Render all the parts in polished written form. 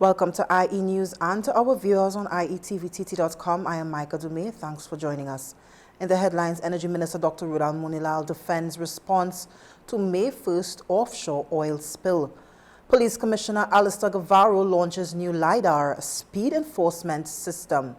Welcome to IE News and to our viewers on IETVTT.com. I am Micah Dume. Thanks for joining us. In the headlines, Energy Minister Dr. Rudal Munilal defends response to May 1st offshore oil spill. Police Commissioner Alistair Guevara launches new LiDAR speed enforcement system.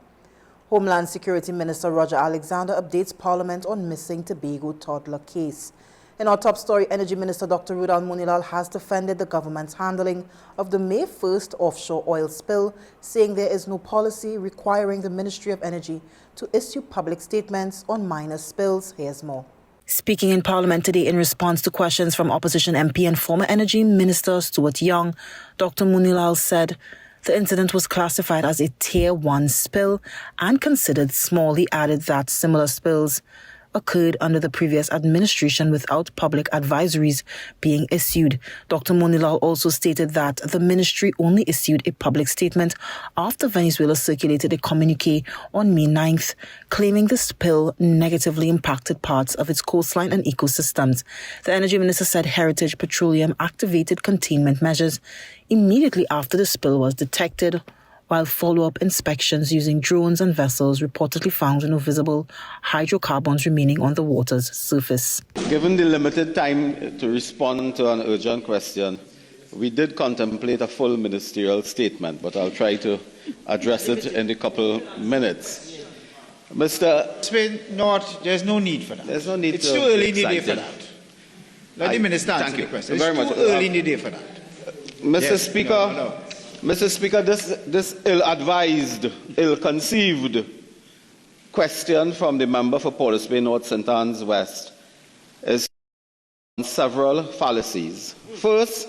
Homeland Security Minister Roger Alexander updates Parliament on missing Tobago toddler case. In our top story, Energy Minister Dr. Rudal Munilal has defended the government's handling of the May 1st offshore oil spill, saying there is no policy requiring the Ministry of Energy to issue public statements on minor spills. Here's more. Speaking in Parliament today in response to questions from opposition MP and former Energy Minister Stuart Young, Dr. Munilal said the incident was classified as a Tier 1 spill and considered small. He added that similar spills occurred under the previous administration without public advisories being issued. Dr. Munilal also stated that the ministry only issued a public statement after Venezuela circulated a communique on May 9th, claiming the spill negatively impacted parts of its coastline and ecosystems. The Energy Minister said Heritage Petroleum activated containment measures immediately after the spill was detected, while follow-up inspections using drones and vessels reportedly found no visible hydrocarbons remaining on the water's surface. Given the limited time to respond to an urgent question, we did contemplate a full ministerial statement, but I'll try to address it in a couple minutes. There's no need for that. There's no need. It's too early in the day for that. Let the minister answer the question. It's too early in the day for that. Mr. Speaker. Mr. Speaker, this ill-advised, ill-conceived question from the member for Port of Spain North St. Anne's West is several fallacies. First,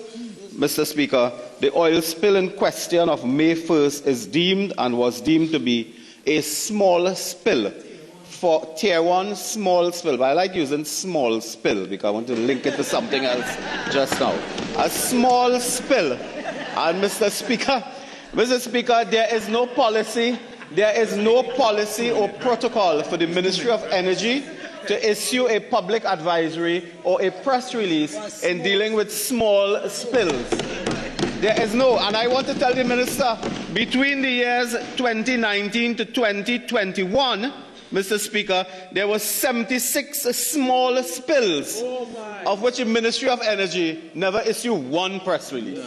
Mr. Speaker, the oil spill in question of May 1st is deemed and was deemed to be a small spill for Tier 1 small spill. But I like using small spill because I want to link it to something else just now. A small spill. And Mr. Speaker, there is no policy or protocol for the Ministry of Energy to issue a public advisory or a press release in dealing with small spills. There is no, and I want to tell the Minister, between the years 2019 to 2021, Mr. Speaker, there were 76 small spills, of which the Ministry of Energy never issued one press release.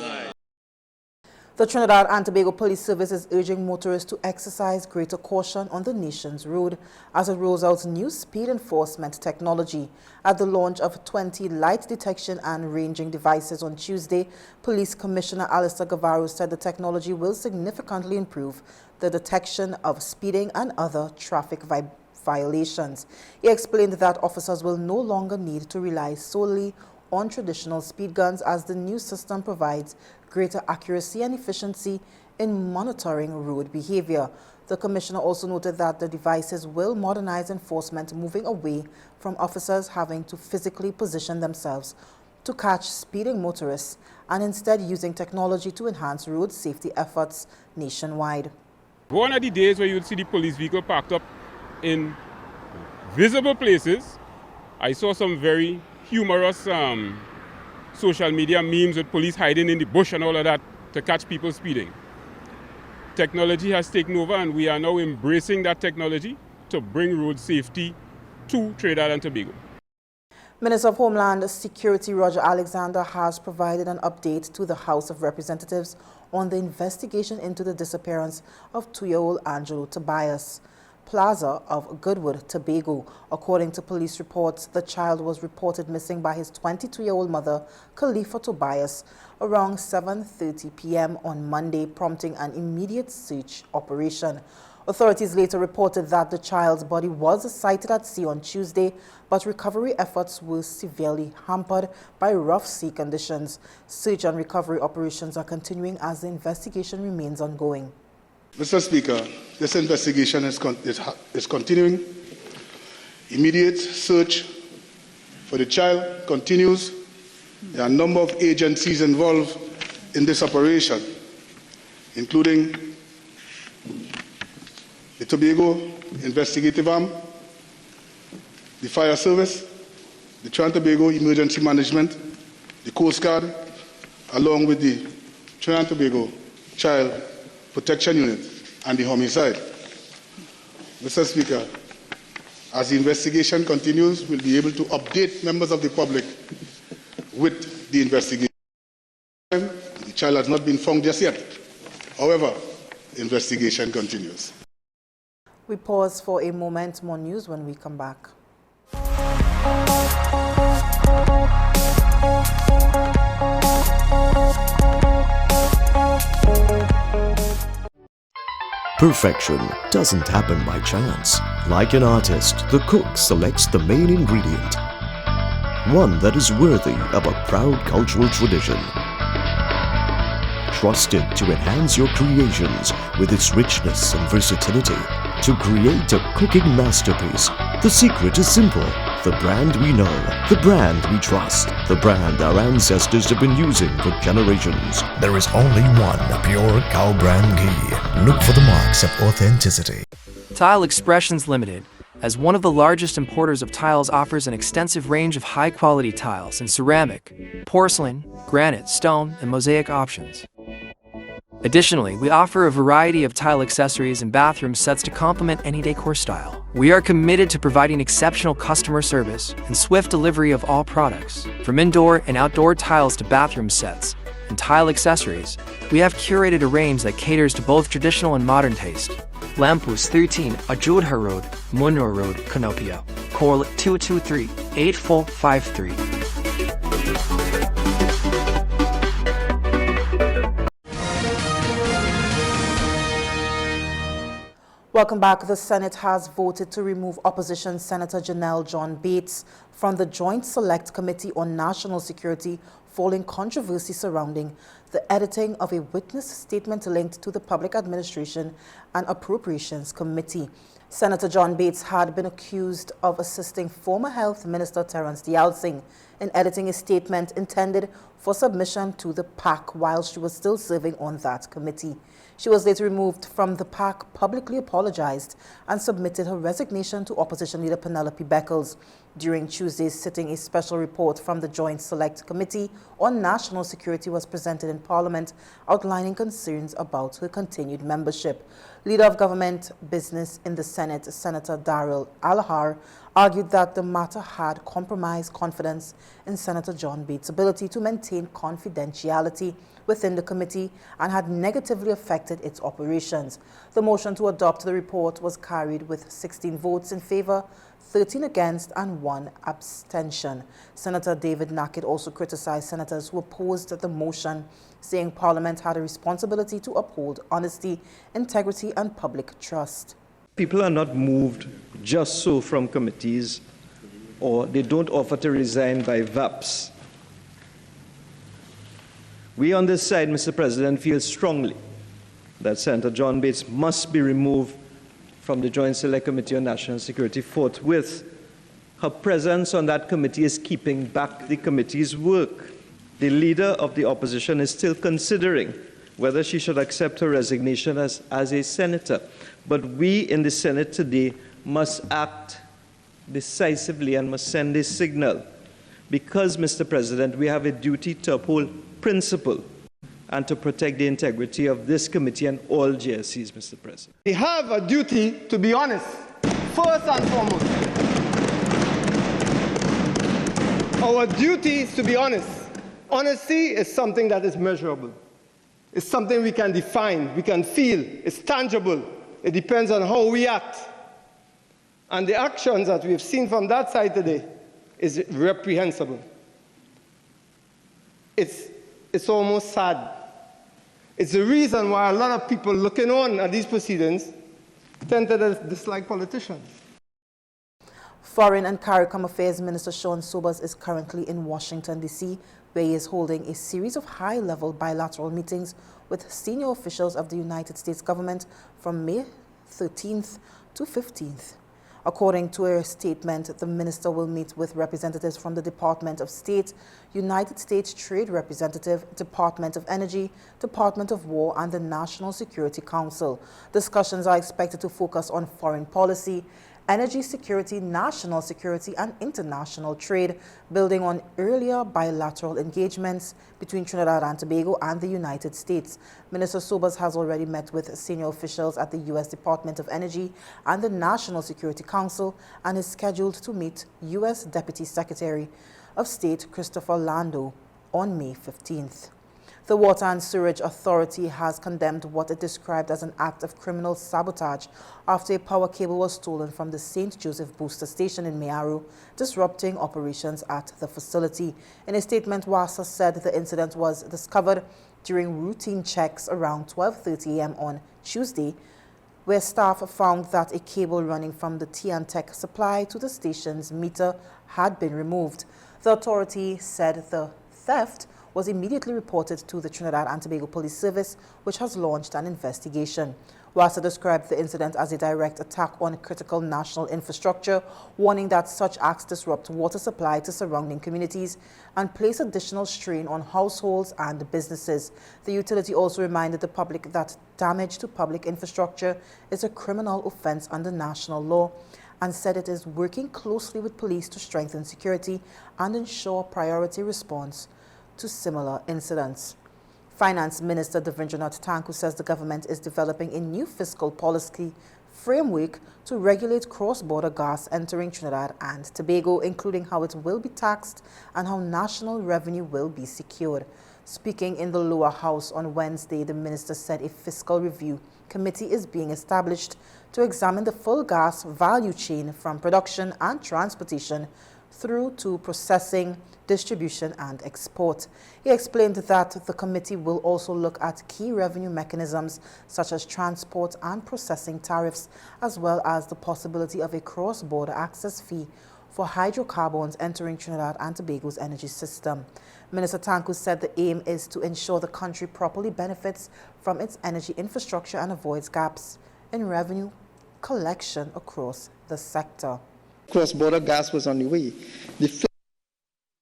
The Trinidad and Tobago Police Service is urging motorists to exercise greater caution on the nation's road as it rolls out new speed enforcement technology. At the launch of 20 light detection and ranging devices on Tuesday, Police Commissioner Alistair Guevara said the technology will significantly improve the detection of speeding and other traffic violations. He explained that officers will no longer need to rely solely on traditional speed guns as the new system provides greater accuracy and efficiency in monitoring road behavior. The Commissioner also noted that the devices will modernize enforcement, moving away from officers having to physically position themselves to catch speeding motorists and instead using technology to enhance road safety efforts nationwide. One of the days where you would see the police vehicle parked up in visible places, I saw some very humorous social media memes with police hiding in the bush and all of that to catch people speeding. Technology has taken over and we are now embracing that technology to bring road safety to Trinidad and Tobago. Minister of Homeland Security Roger Alexander has provided an update to the House of Representatives on the investigation into the disappearance of 2-year-old Angelo Tobias Plaza of Goodwood, Tobago. According to police reports, the child was reported missing by his 22-year-old mother, Khalifa Tobias, around 7:30 p.m. on Monday, prompting an immediate search operation. Authorities later reported that the child's body was sighted at sea on Tuesday, but recovery efforts were severely hampered by rough sea conditions. Search and recovery operations are continuing as the investigation remains ongoing. Mr. Speaker, this investigation is continuing. Immediate search for the child continues. There are a number of agencies involved in this operation, including the Tobago Investigative Arm, the Fire Service, the Trinidad and Tobago Emergency Management, the Coast Guard, along with the Trinidad and Tobago Child Protection Unit and the homicide. Mr. Speaker, as the investigation continues, we'll be able to update members of the public with the investigation. The child has not been found just yet. However, the investigation continues. We pause for a moment. More news when we come back. Perfection doesn't happen by chance. Like an artist, the cook selects the main ingredient, one that is worthy of a proud cultural tradition. Trusted to enhance your creations with its richness and versatility. To create a cooking masterpiece, the secret is simple. The brand we know, the brand we trust, the brand our ancestors have been using for generations. There is only one pure cow brand ghee. Look for the marks of authenticity. Tile Expressions Limited, as one of the largest importers of tiles, offers an extensive range of high-quality tiles in ceramic, porcelain, granite, stone, and mosaic options. Additionally, we offer a variety of tile accessories and bathroom sets to complement any decor style. We are committed to providing exceptional customer service and swift delivery of all products. From indoor and outdoor tiles to bathroom sets and tile accessories, we have curated a range that caters to both traditional and modern taste. Lampoos 13, Ajudha Road, Munro Road, Canopio. Call 223-8453. Welcome back. The Senate has voted to remove opposition Senator Janelle John Bates from the Joint Select Committee on National Security following controversy surrounding the editing of a witness statement linked to the Public Administration and Appropriations Committee. Senator John Bates had been accused of assisting former Health Minister Terence Dayal Singh in editing a statement intended for submission to the PAC while she was still serving on that committee. She was later removed from the PAC, publicly apologized, and submitted her resignation to Opposition Leader Penelope Beckles. During Tuesday's sitting, a special report from the Joint Select Committee on National Security was presented in Parliament, outlining concerns about her continued membership. Leader of Government Business in the Senate, Senator Daryl Alahar, argued that the matter had compromised confidence in Senator John Bates' ability to maintain confidentiality within the committee and had negatively affected its operations. The motion to adopt the report was carried with 16 votes in favor, 13 against, and 1 abstention. Senator David Nackett also criticized senators who opposed the motion, saying Parliament had a responsibility to uphold honesty, integrity, and public trust. People are not moved just so from committees, or they don't offer to resign by VAPs. We on this side, Mr. President, feel strongly that Senator John Bates must be removed from the Joint Select Committee on National Security forthwith. Her presence on that committee is keeping back the committee's work. The leader of the opposition is still considering whether she should accept her resignation as a senator. But we in the Senate today must act decisively and must send a signal. Because, Mr. President, we have a duty to uphold principle and to protect the integrity of this committee and all GSCs, Mr. President. We have a duty to be honest, first and foremost. Our duty is to be honest. Honesty is something that is measurable. It's something we can define, we can feel, it's tangible. It depends on how we act. And the actions that we've seen from that side today is reprehensible. It's almost sad. It's the reason why a lot of people looking on at these proceedings tend to dislike politicians. Foreign and CARICOM Affairs Minister Sean Sobers is currently in Washington, D.C., where he is holding a series of high-level bilateral meetings with senior officials of the United States government from May 13th to 15th. According to a statement, the minister will meet with representatives from the Department of State, United States Trade Representative, Department of Energy, Department of War, and the National Security Council. Discussions are expected to focus on foreign policy, energy security, national security, and international trade, building on earlier bilateral engagements between Trinidad and Tobago and the United States. Minister Sobers has already met with senior officials at the U.S. Department of Energy and the National Security Council and is scheduled to meet U.S. Deputy Secretary of State Christopher Lando on May 15th. The Water and Sewerage Authority has condemned what it described as an act of criminal sabotage after a power cable was stolen from the St. Joseph Booster Station in Mearu, disrupting operations at the facility. In a statement, WASA said the incident was discovered during routine checks around 12:30 a.m. on Tuesday, where staff found that a cable running from the Tiantec supply to the station's meter had been removed. The authority said the theft was immediately reported to the Trinidad and Tobago Police Service, which has launched an investigation. WASA described the incident as a direct attack on critical national infrastructure, warning that such acts disrupt water supply to surrounding communities and place additional strain on households and businesses. The utility also reminded the public that damage to public infrastructure is a criminal offense under national law and said it is working closely with police to strengthen security and ensure priority response to similar incidents. Finance Minister Devendranath Tanku says the government is developing a new fiscal policy framework to regulate cross-border gas entering Trinidad and Tobago, including how it will be taxed and how national revenue will be secured. Speaking in the lower house on Wednesday, the minister said a fiscal review committee is being established to examine the full gas value chain from production and transportation through to processing, distribution, and export. He explained that the committee will also look at key revenue mechanisms such as transport and processing tariffs, as well as the possibility of a cross-border access fee for hydrocarbons entering Trinidad and Tobago's energy system. Minister Tanku said the aim is to ensure the country properly benefits from its energy infrastructure and avoids gaps in revenue collection across the sector. Cross-border gas was on the way. The fight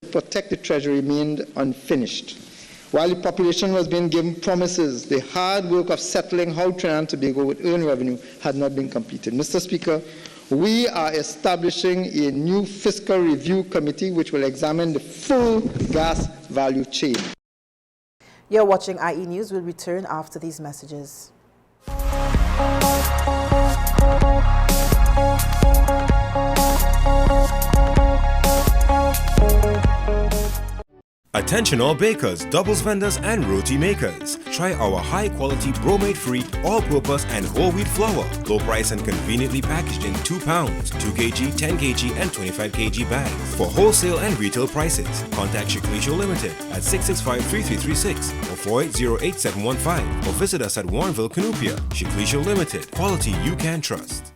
to protect the treasury remained unfinished. While the population was being given promises, the hard work of settling how Trinidad and Tobago would earn revenue had not been completed. Mr. Speaker, we are establishing a new fiscal review committee which will examine the full gas value chain. You're watching IE News. We'll return after these messages. Attention all bakers, doubles vendors and roti makers. Try our high-quality bromate-free, all-purpose and whole wheat flour. Low price and conveniently packaged in 2 pounds, 2 kg, 10 kg and 25 kg bags. For wholesale and retail prices, contact Shiklisho Limited at 665-3336 or 480-8715 or visit us at Warrenville, Canoopia. Shiklisho Limited, quality you can trust.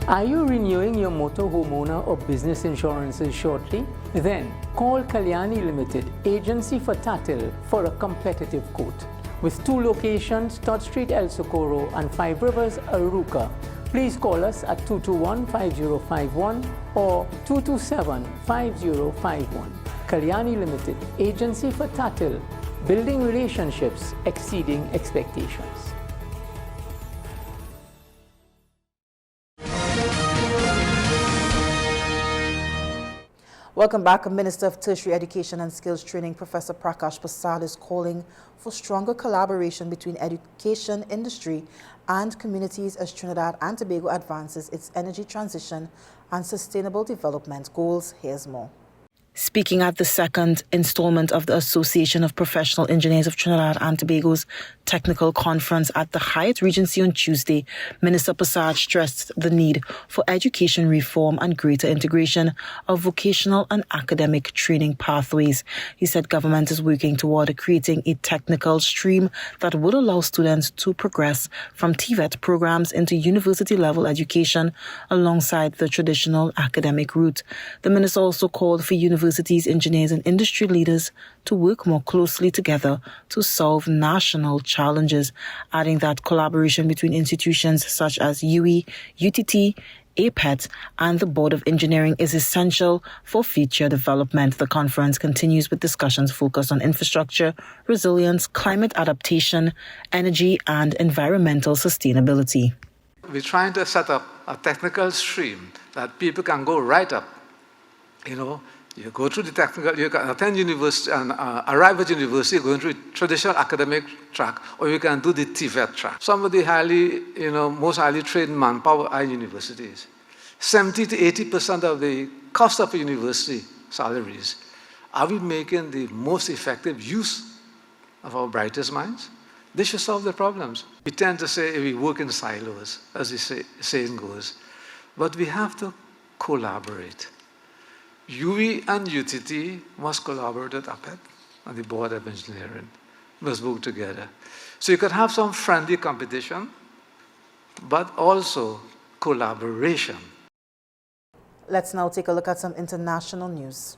Are you renewing your motor, homeowner or business insurances shortly? Then call Kalyani Limited, agency for Tatil, for a competitive quote. With 2 locations, Todd Street, El Socorro and 5 Rivers, Aruca. Please call us at 221-5051 or 227-5051. Kalyani Limited, agency for Tatil, building relationships exceeding expectations. Welcome back. Minister of Tertiary Education and Skills Training, Professor Prakash Prasad, is calling for stronger collaboration between education, industry, and communities as Trinidad and Tobago advances its energy transition and sustainable development goals. Here's more. Speaking at the second installment of the Association of Professional Engineers of Trinidad and Tobago's technical conference at the Hyatt Regency on Tuesday, Minister Prasad stressed the need for education reform and greater integration of vocational and academic training pathways. He said government is working toward creating a technical stream that would allow students to progress from TVET programs into university-level education alongside the traditional academic route. The minister also called for universities, engineers, and industry leaders to work more closely together to solve national challenges, adding that collaboration between institutions such as UE, UTT, APET, and the Board of Engineering is essential for future development. The conference continues with discussions focused on infrastructure, resilience, climate adaptation, energy, and environmental sustainability. we're trying to set up a technical stream that people can go right up. You know, you go through the technical, you can attend university and arrive at university going through traditional academic track, or you can do the TVET track. Some of the most highly trained manpower are in universities. 70 to 80% of the cost of a university salaries. Are we making the most effective use of our brightest minds? This should solve the problems. We tend to say we work in silos, as the saying goes, but we have to collaborate. UWI and UTT must collaborate with APET and the Board of Engineering. Must work together. So you could have some friendly competition, but also collaboration. Let's now take a look at some international news.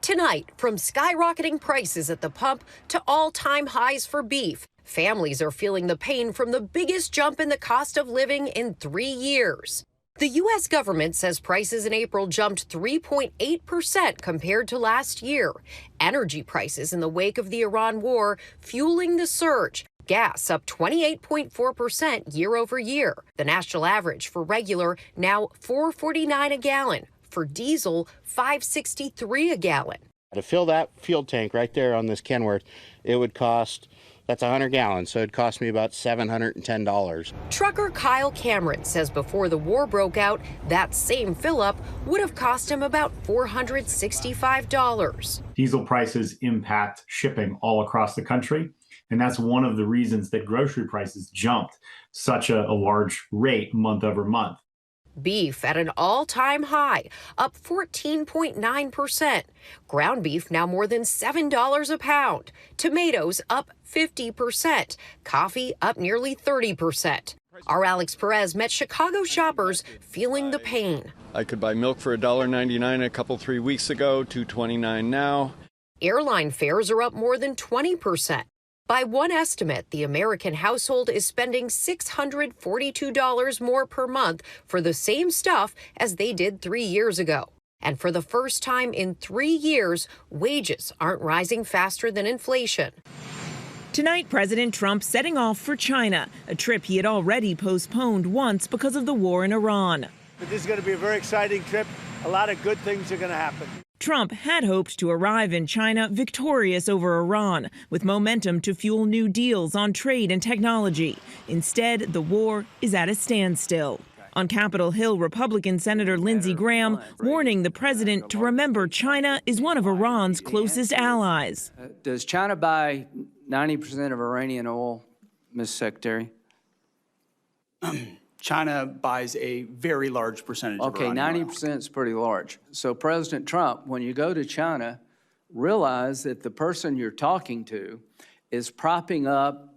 Tonight, from skyrocketing prices at the pump to all-time highs for beef, families are feeling the pain from the biggest jump in the cost of living in 3 years. The U.S. government says prices in April jumped 3.8% compared to last year. Energy prices in the wake of the Iran war fueling the surge. Gas up 28.4% year over year. The national average for regular now $4.49 a gallon. For diesel, $5.63 a gallon. To fill that fuel tank right there on this Kenworth, it would cost, that's 100 gallons, so it'd cost me about $710. Trucker Kyle Cameron says before the war broke out, that same fill-up would have cost him about $465. Diesel prices impact shipping all across the country, and that's one of the reasons that grocery prices jumped such a large rate month over month. Beef at an all-time high, up 14.9%. Ground beef now more than $7 a pound. Tomatoes up 50%. Coffee up nearly 30%. Our Alex Perez met Chicago shoppers feeling the pain. I could buy milk for $1.99 3 weeks ago, $2.29 now. Airline fares are up more than 20%. By one estimate, the American household is spending $642 more per month for the same stuff as they did 3 years ago. And for the first time in 3 years, wages aren't rising faster than inflation. Tonight, President Trump setting off for China, a trip he had already postponed once because of the war in Iran. But this is going to be a very exciting trip. A lot of good things are going to happen. Trump had hoped to arrive in China victorious over Iran, with momentum to fuel new deals on trade and technology. Instead, the war is at a standstill. On Capitol Hill, Republican Senator Lindsey Graham warning the president to remember China is one of Iran's closest allies. Does China buy 90% of Iranian oil, Ms. Secretary? China buys a very large percentage of Iranian oil. Okay, 90% is pretty large. So President Trump, when you go to China, realize that the person you're talking to is propping up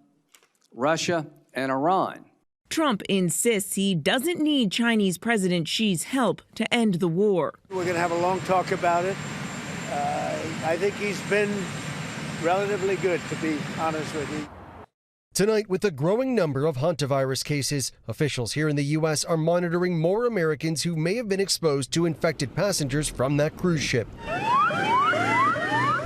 Russia and Iran. Trump insists he doesn't need Chinese President Xi's help to end the war. We're going to have a long talk about it. I think he's been relatively good, to be honest with you. Tonight, with a growing number of hantavirus cases, officials here in the U.S. are monitoring more Americans who may have been exposed to infected passengers from that cruise ship.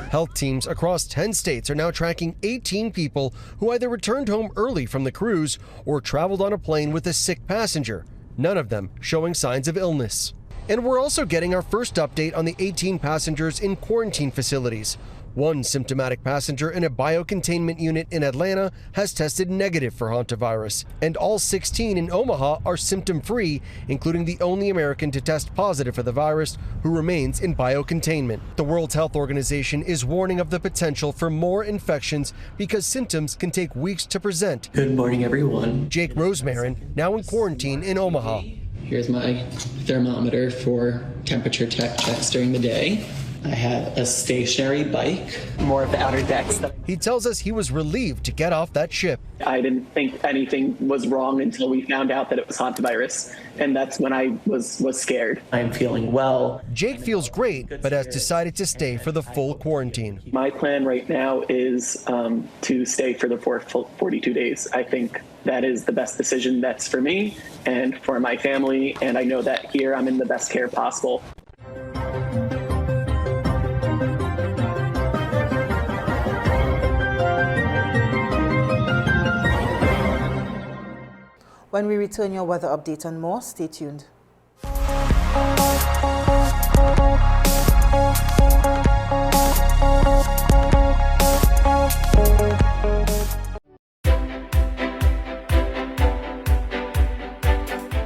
Health teams across 10 states are now tracking 18 people who either returned home early from the cruise or traveled on a plane with a sick passenger, none of them showing signs of illness. And we're also getting our first update on the 18 passengers in quarantine facilities. One symptomatic passenger in a biocontainment unit in Atlanta has tested negative for hantavirus, and all 16 in Omaha are symptom-free, including the only American to test positive for the virus, who remains in biocontainment. The World Health Organization is warning of the potential for more infections because symptoms can take weeks to present. Good morning, everyone. Jake Rosemarin, now in quarantine in Omaha. Here's my thermometer for temperature checks during the day. I have a stationary bike, more of the outer decks. He tells us he was relieved to get off that ship. I didn't think anything was wrong until we found out that it was hantavirus, and that's when I was scared. I'm feeling well. Jake feels great, but has decided to stay for the full quarantine. My plan right now is to stay for the 42 days. I think that is the best decision that's for me and for my family, and I know that here I'm in the best care possible. When we return, your weather update and more. Stay tuned.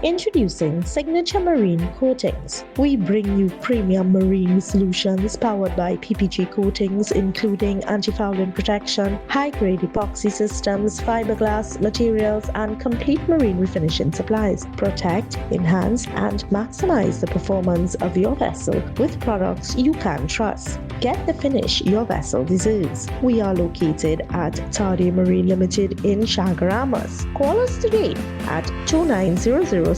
Introducing Signature Marine Coatings. We bring you premium marine solutions powered by PPG coatings, including anti-fouling protection, high-grade epoxy systems, fiberglass materials, and complete marine refinishing supplies. Protect, enhance, and maximize the performance of your vessel with products you can trust. Get the finish your vessel deserves. We are located at Tardy Marine Limited in Chagaramas. Call us today at 2900-654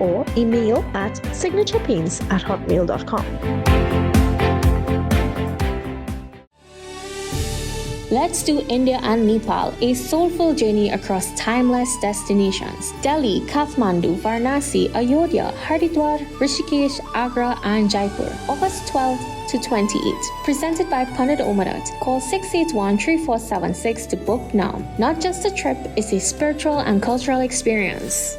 or email at signaturepaints@hotmail.com. Let's do India and Nepal, a soulful journey across timeless destinations. Delhi, Kathmandu, Varanasi, Ayodhya, Haridwar, Rishikesh, Agra, and Jaipur. August 12th to 28th. Presented by Pandit Omarat. Call 681-3476 to book now. Not just a trip, it's a spiritual and cultural experience.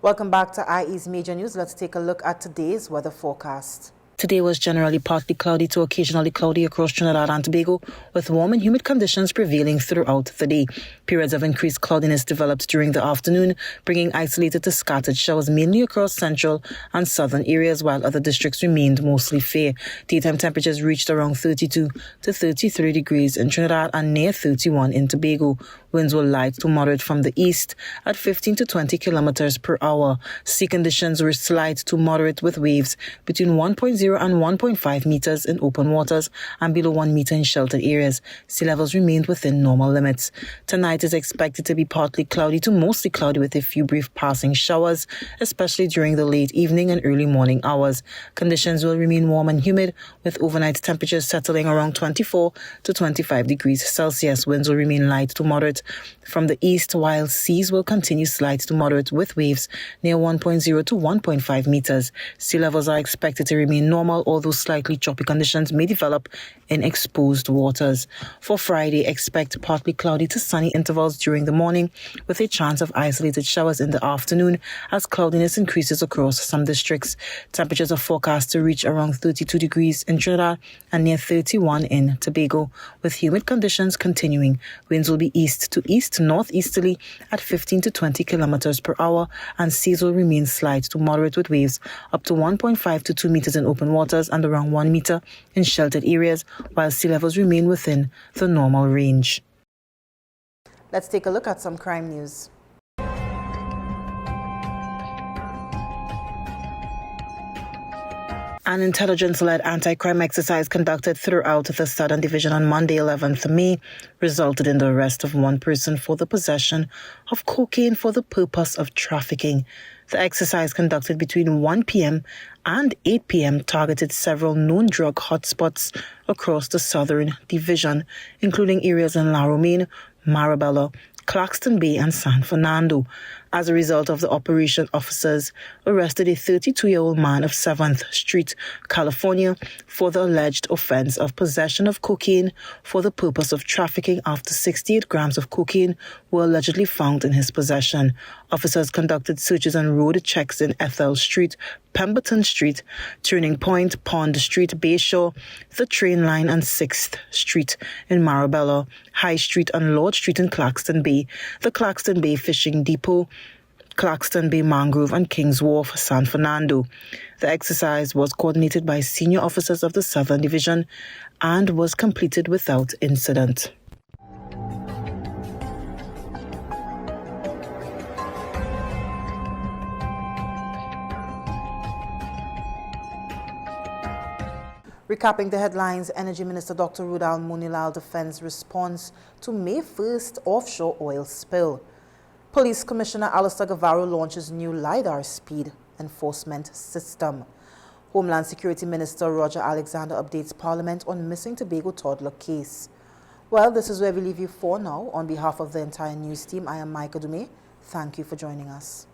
Welcome back to IE's Major News. Let's take a look at today's weather forecast. Today was generally partly cloudy to occasionally cloudy across Trinidad and Tobago, with warm and humid conditions prevailing throughout the day. Periods of increased cloudiness developed during the afternoon, bringing isolated to scattered showers mainly across central and southern areas, while other districts remained mostly fair. Daytime temperatures reached around 32 to 33 degrees in Trinidad and near 31 in Tobago. Winds were light to moderate from the east at 15 to 20 kilometers per hour. Sea conditions were slight to moderate with waves between 1.0 and 1.5 meters in open waters and below 1 meter in sheltered areas. Sea levels remained within normal limits. Tonight is expected to be partly cloudy to mostly cloudy with a few brief passing showers, especially during the late evening and early morning hours. Conditions will remain warm and humid, with overnight temperatures settling around 24 to 25 degrees Celsius. Winds will remain light to moderate from the east, while seas will continue slight to moderate with waves near 1.0 to 1.5 meters. Sea levels are expected to remain normal, although slightly choppy conditions may develop in exposed waters. For Friday, expect partly cloudy to sunny intervals during the morning, with a chance of isolated showers in the afternoon as cloudiness increases across some districts. Temperatures are forecast to reach around 32 degrees in Trinidad and near 31 in Tobago, with humid conditions continuing. Winds will be east to east northeasterly at 15 to 20 kilometers per hour, and seas will remain slight to moderate with waves up to 1.5 to 2 meters in open waters and around 1 meter in sheltered areas, while sea levels remain within the normal range. Let's take a look at some crime news. An intelligence-led anti-crime exercise conducted throughout the Southern Division on Monday, 11th May, resulted in the arrest of one person for the possession of cocaine for the purpose of trafficking. The exercise, conducted between 1 p.m. and 8 p.m., targeted several known drug hotspots across the Southern Division, including areas in La Romaine, Marabella, Claxton Bay, and San Fernando. As a result of the operation, officers arrested a 32-year-old man of 7th Street, California, for the alleged offense of possession of cocaine for the purpose of trafficking after 68 grams of cocaine were allegedly found in his possession. Officers conducted searches and road checks in Ethel Street, Pemberton Street, Turning Point, Pond Street, Bayshore, the Train Line, and 6th Street in Marabella, High Street and Lord Street in Claxton Bay, the Claxton Bay Fishing Depot, Claxton Bay Mangrove, and Kings Wharf, San Fernando. The exercise was coordinated by senior officers of the Southern Division and was completed without incident. Recapping the headlines, Energy Minister Dr. Rudal Munilal defends response to May 1st offshore oil spill. Police Commissioner Alistair Guevara launches new LiDAR speed enforcement system. Homeland Security Minister Roger Alexander updates Parliament on missing Tobago toddler case. Well, this is where we leave you for now. On behalf of the entire news team, I am Micah Dume. Thank you for joining us.